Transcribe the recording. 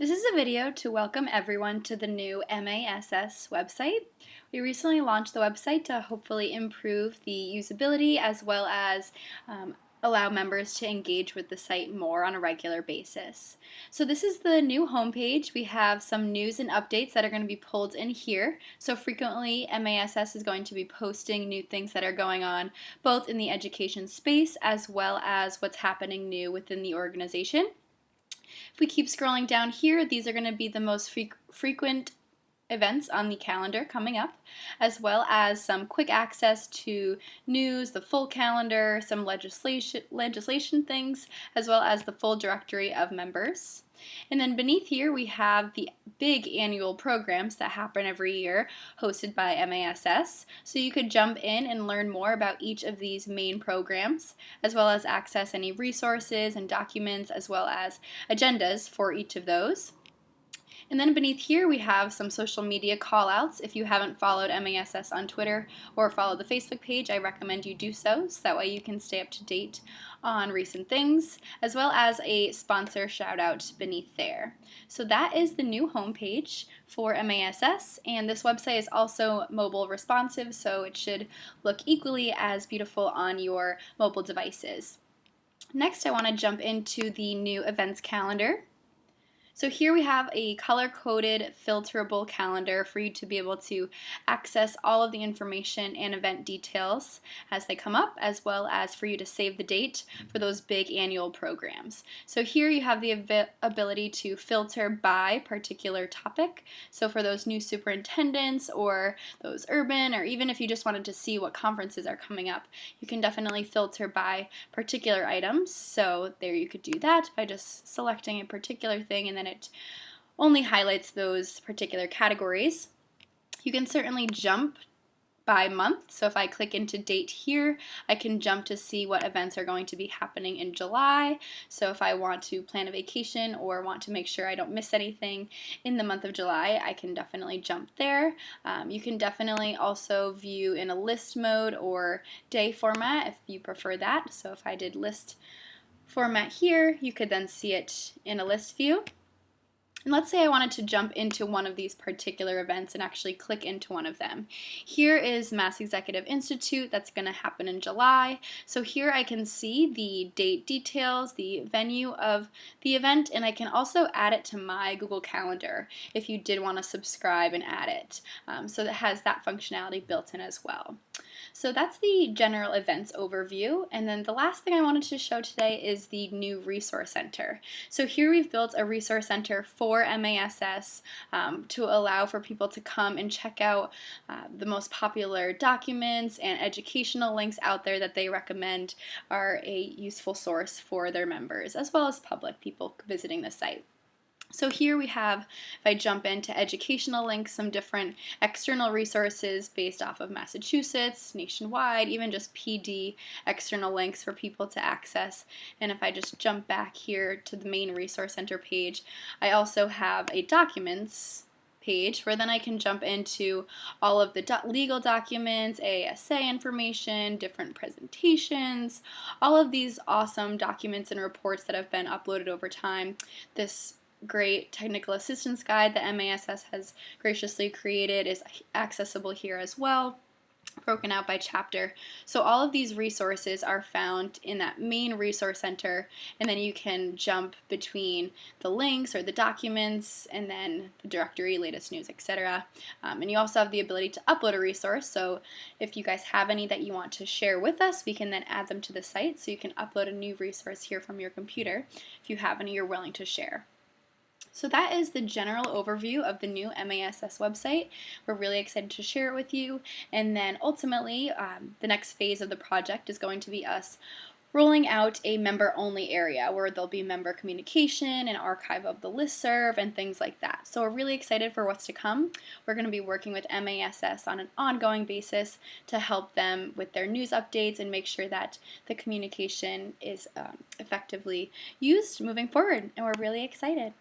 This is a video to welcome everyone to the new MASS website. We recently launched the website to hopefully improve the usability as well as allow members to engage with the site more on a regular basis. So this is the new homepage. We have some news and updates that are going to be pulled in here. So frequently MASS is going to be posting new things that are going on both in the education space as well as what's happening new within the organization. If we keep scrolling down here, these are going to be the most frequent events on the calendar coming up, as well as some quick access to news, the full calendar, some legislation things, as well as the full directory of members. And then beneath here we have the big annual programs that happen every year hosted by MASS. So you could jump in and learn more about each of these main programs, as well as access any resources and documents, as well as agendas for each of those. And then beneath here we have some social media callouts. If you haven't followed MASS on Twitter or follow the Facebook page, I recommend you do so that way you can stay up to date on recent things, as well as a sponsor shout out beneath there. So that is the new homepage for MASS, and this website is also mobile responsive, so it should look equally as beautiful on your mobile devices. Next, I want to jump into the new events calendar. So here we have a color-coded filterable calendar for you to be able to access all of the information and event details as they come up, as well as for you to save the date for those big annual programs. So here you have the ability to filter by particular topic. So for those new superintendents or those urban, or even if you just wanted to see what conferences are coming up, you can definitely filter by particular items. So there you could do that by just selecting a particular thing, and then it only highlights those particular categories. You can certainly jump by month. So if I click into date here, I can jump to see what events are going to be happening in July. So if I want to plan a vacation or want to make sure I don't miss anything in the month of July, I can definitely jump there. You can definitely also view in a list mode or day format if you prefer that. So if I did list format here, you could then see it in a list view. And let's say I wanted to jump into one of these particular events and actually click into one of them. Here is Mass Executive Institute that's going to happen in July. So here I can see the date details, the venue of the event, and I can also add it to my Google Calendar if you did want to subscribe and add it. So it has that functionality built in as well. So that's the general events overview, and then the last thing I wanted to show today is the new Resource Center. So here we've built a Resource Center for MASS to allow for people to come and check out the most popular documents and educational links out there that they recommend are a useful source for their members, as well as public people visiting the site. So here we have, if I jump into educational links, some different external resources based off of Massachusetts, nationwide, even just PD external links for people to access. And if I just jump back here to the main Resource Center page, I also have a documents page where then I can jump into all of the legal documents, ASA information, different presentations, all of these awesome documents and reports that have been uploaded over time. This great technical assistance guide that MASS has graciously created is accessible here as well, broken out by chapter. So all of these resources are found in that main Resource Center, and then you can jump between the links or the documents and then the directory, latest news, etc. And you also have the ability to upload a resource. So if you guys have any that you want to share with us, we can then add them to the site. So you can upload a new resource here from your computer if you have any you're willing to share. So that is the general overview of the new MASS website. We're really excited to share it with you, and then ultimately the next phase of the project is going to be us rolling out a member-only area where there'll be member communication and archive of the listserv and things like that. So we're really excited for what's to come. We're going to be working with MASS on an ongoing basis to help them with their news updates and make sure that the communication is effectively used moving forward, and we're really excited.